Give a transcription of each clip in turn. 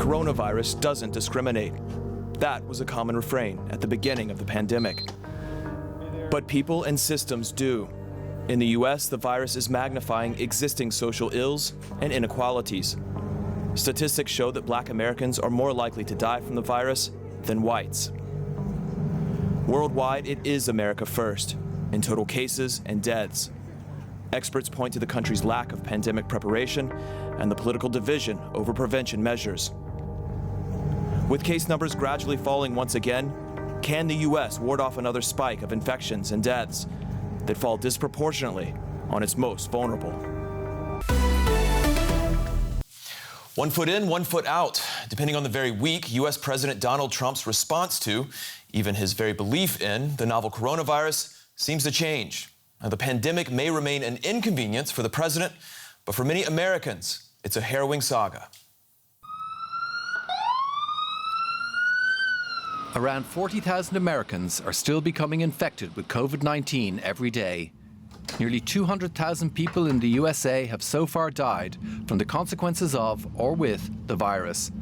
coronavirus doesn't discriminate. That was a common refrain at the beginning of the pandemic. But people and systems do. In the US, the virus is magnifying existing social ills and inequalities. Statistics show that Black Americans are more likely to die from the virus than whites. Worldwide, it is America first in total cases and deaths. Experts point to the country's lack of pandemic preparation and the political division over prevention measures. With case numbers gradually falling once again, can the U.S. ward off another spike of infections and deaths that fall disproportionately on its most vulnerable? 1 foot in, 1 foot out, depending on the very week, U.S. President Donald Trump's response to, even his very belief in, the novel coronavirus seems to change. Now, the pandemic may remain an inconvenience for the president, but for many Americans, it's a harrowing saga. Around 40,000 Americans are still becoming infected with COVID-19 every day. Nearly 200,000 people in the USA have so far died from the consequences of or with the virus.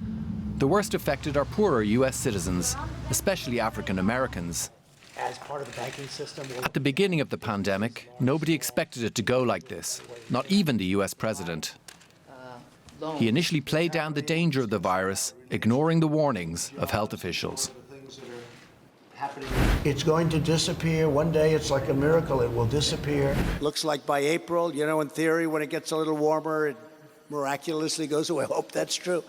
The worst affected are poorer US citizens, especially African Americans. As part of the banking system. At the beginning of the pandemic, nobody expected it to go like this, not even the US president. He initially played down the danger of the virus, ignoring the warnings of health officials. It's going to disappear. One day, it's like a miracle. It will disappear. Looks like by April, you know, in theory, when it gets a little warmer, it miraculously goes away. I hope that's true.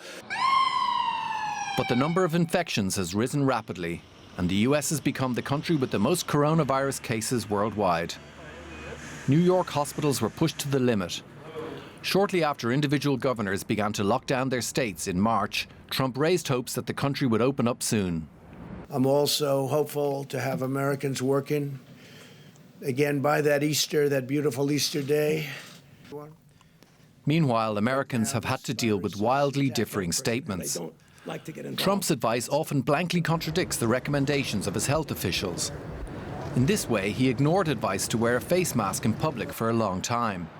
But the number of infections has risen rapidly, and the US has become the country with the most coronavirus cases worldwide. New York hospitals were pushed to the limit. Shortly after individual governors began to lock down their states in March, Trump raised hopes that the country would open up soon. I'm also hopeful to have Americans working again by that Easter, that beautiful Easter day. Meanwhile, Americans have had to deal with wildly differing statements. Trump's advice often blankly contradicts the recommendations of his health officials. In this way, he ignored advice to wear a face mask in public for a long time.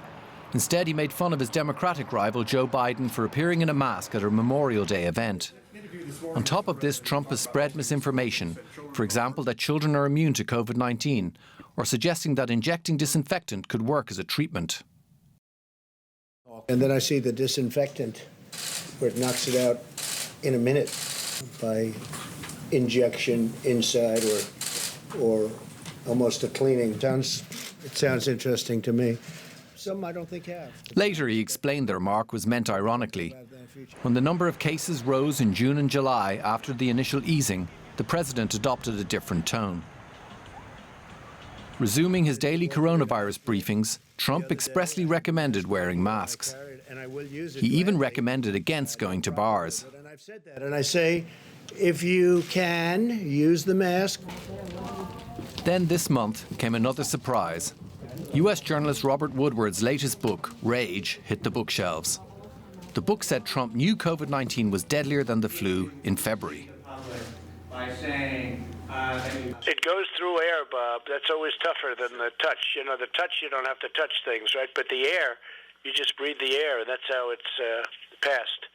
Instead, he made fun of his Democratic rival Joe Biden for appearing in a mask at a Memorial Day event. On top of this, Trump has spread misinformation, for example, that children are immune to COVID-19, or suggesting that injecting disinfectant could work as a treatment. And then I see the disinfectant, where it knocks it out in a minute by injection inside or almost a cleaning. It sounds interesting to me. Some I don't think have. Later, he explained the remark was meant ironically. When the number of cases rose in June and July after the initial easing, the president adopted a different tone. Resuming his daily coronavirus briefings, Trump expressly recommended wearing masks. He even recommended against going to bars. And I say, if you can, use the mask. Then this month came another surprise. US journalist Robert Woodward's latest book, Rage, hit the bookshelves. The book said Trump knew COVID-19 was deadlier than the flu in February. It goes through air, Bob. That's always tougher than the touch. You know, the touch, you don't have to touch things, right? But the air, you just breathe the air, and that's how it's passed.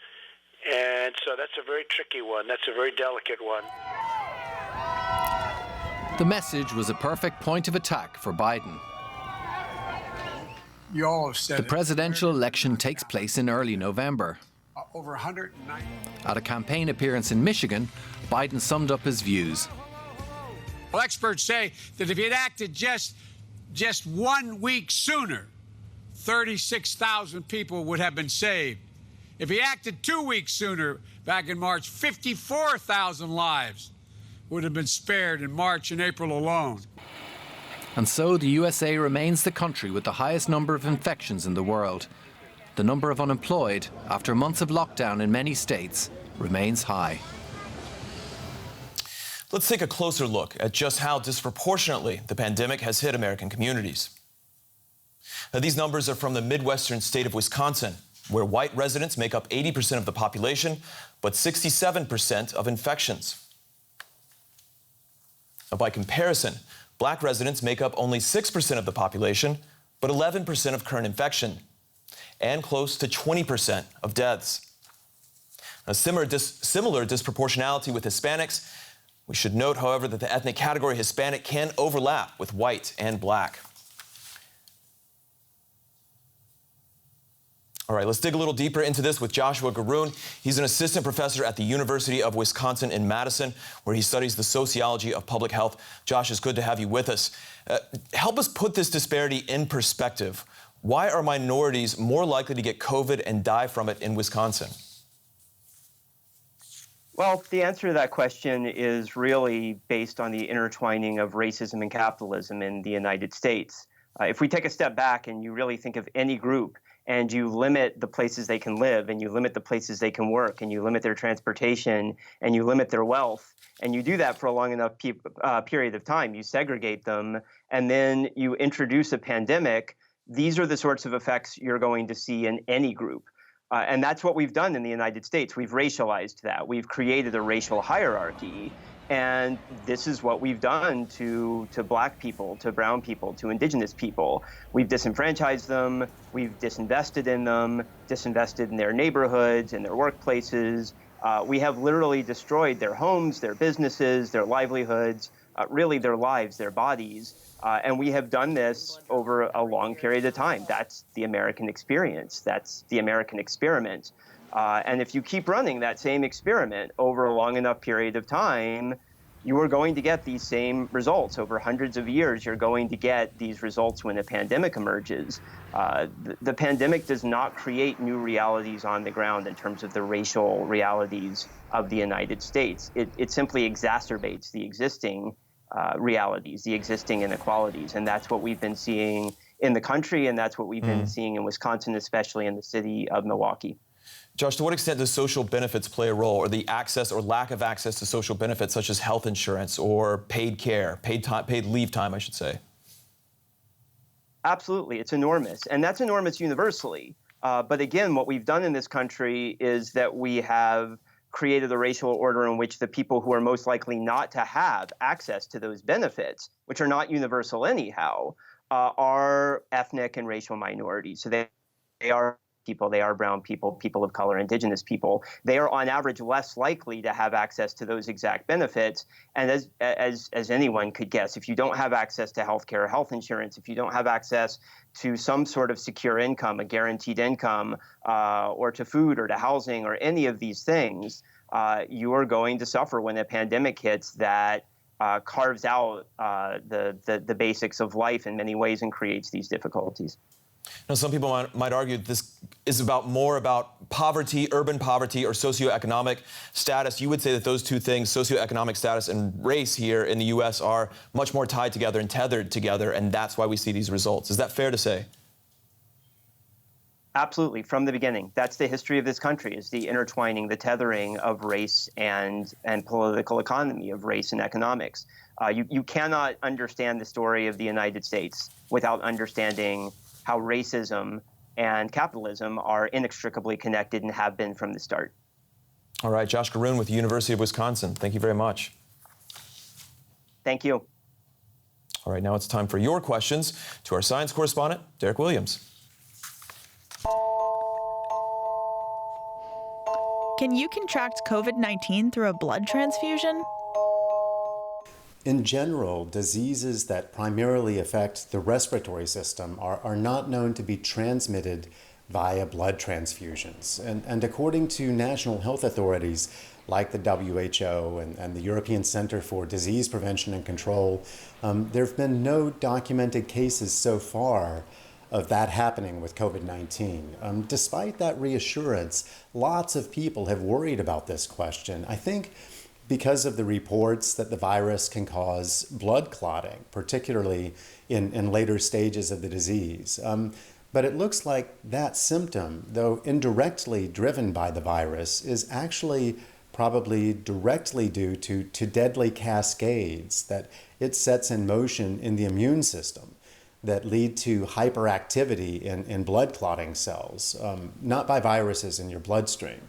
And so that's a very tricky one. That's a very delicate one. The message was a perfect point of attack for Biden. You all have said the presidential election takes place in early November. Over 190. At a campaign appearance in Michigan, Biden summed up his views. Well, experts say that if he had acted just 1 week sooner, 36,000 people would have been saved. If he acted 2 weeks sooner, back in March, 54,000 lives would have been spared in March and April alone. And so the USA remains the country with the highest number of infections in the world. The number of unemployed, after months of lockdown in many states, remains high. Let's take a closer look at just how disproportionately the pandemic has hit American communities. Now, these numbers are from the Midwestern state of Wisconsin, where white residents make up 80% of the population, but 67% of infections. Now, by comparison, Black residents make up only 6% of the population, but 11% of current infection, and close to 20% of deaths. A similar disproportionality with Hispanics. We should note, however, that the ethnic category Hispanic can overlap with white and black. All right, let's dig a little deeper into this with Joshua Garoon. He's an assistant professor at the University of Wisconsin in Madison, where he studies the sociology of public health. Josh, it's good to have you with us. Help us put this disparity in perspective. Why are minorities more likely to get COVID and die from it in Wisconsin? Well, the answer to that question is really based on the intertwining of racism and capitalism in the United States. If we take a step back and you really think of any group and you limit the places they can live and you limit the places they can work and you limit their transportation and you limit their wealth, and you do that for a long enough period of time, you segregate them, and then you introduce a pandemic, these are the sorts of effects you're going to see in any group. And that's what we've done in the United States. We've racialized that. We've created a racial hierarchy. And this is what we've done to black people, to brown people, to indigenous people. We've disenfranchised them. We've disinvested in them, disinvested in their neighborhoods, in their workplaces. We have literally destroyed their homes, their businesses, their livelihoods, really their lives, their bodies. And we have done this over a long period of time. That's the American experience. That's the American experiment. And if you keep running that same experiment over a long enough period of time, you are going to get these same results. Over hundreds of years, you're going to get these results when a pandemic emerges. The pandemic does not create new realities on the ground in terms of the racial realities of the United States. It simply exacerbates the existing realities, the existing inequalities. And that's what we've been seeing in the country, and that's what we've been seeing in Wisconsin, especially in the city of Milwaukee. Josh, to what extent does social benefits play a role, or the access or lack of access to social benefits such as health insurance or paid care, paid leave time, I should say? Absolutely. It's enormous. And that's enormous universally. But again, what we've done in this country is that we have created a racial order in which the people who are most likely not to have access to those benefits, which are not universal anyhow, are ethnic and racial minorities. So they are people, they are brown people, people of color, indigenous people. They are on average less likely to have access to those exact benefits. And as anyone could guess, if you don't have access to healthcare or health insurance, if you don't have access to some sort of secure income, a guaranteed income, or to food or to housing or any of these things, you are going to suffer when a pandemic hits that carves out the basics of life in many ways and creates these difficulties. Now, some people might argue that this is more about poverty, urban poverty, or socioeconomic status. You would say that those two things, socioeconomic status and race here in the U.S., are much more tied together and tethered together, and that's why we see these results. Is that fair to say? Absolutely, from the beginning. That's the history of this country, is the intertwining, the tethering of race and political economy, of race and economics. You cannot understand the story of the United States without understanding how racism and capitalism are inextricably connected and have been from the start. All right, Josh Garoon with the University of Wisconsin. Thank you very much. Thank you. All right, now it's time for your questions to our science correspondent, Derek Williams. Can you contract COVID-19 through a blood transfusion? In general, diseases that primarily affect the respiratory system are not known to be transmitted via blood transfusions. And according to national health authorities like the WHO and the European Center for Disease Prevention and Control, there have been no documented cases so far of that happening with COVID-19. Despite that reassurance, lots of people have worried about this question. I think because of the reports that the virus can cause blood clotting, particularly in later stages of the disease. But it looks like that symptom, though indirectly driven by the virus, is actually probably directly due to deadly cascades that it sets in motion in the immune system that lead to hyperactivity in blood clotting cells, not by viruses in your bloodstream.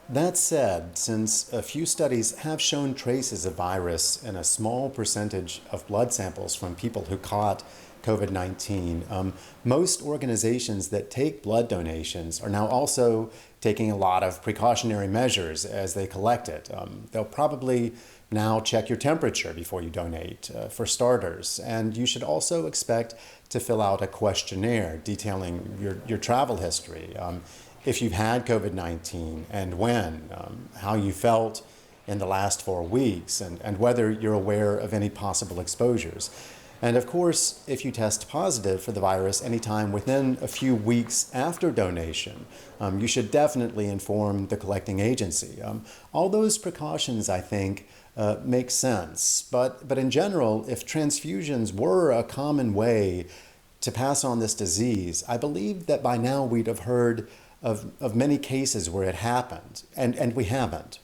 That said, since a few studies have shown traces of virus in a small percentage of blood samples from people who caught COVID-19. Most organizations that take blood donations are now also taking a lot of precautionary measures as they collect it. They'll probably now check your temperature before you donate, for starters. And you should also expect to fill out a questionnaire detailing your travel history. If you've had COVID-19 and when, how you felt in the last 4 weeks, and whether you're aware of any possible exposures. And of course, if you test positive for the virus anytime within a few weeks after donation, you should definitely inform the collecting agency. All those precautions, I think, make sense. But in general, if transfusions were a common way to pass on this disease, I believe that by now we'd have heard of many cases where it happened, and we haven't.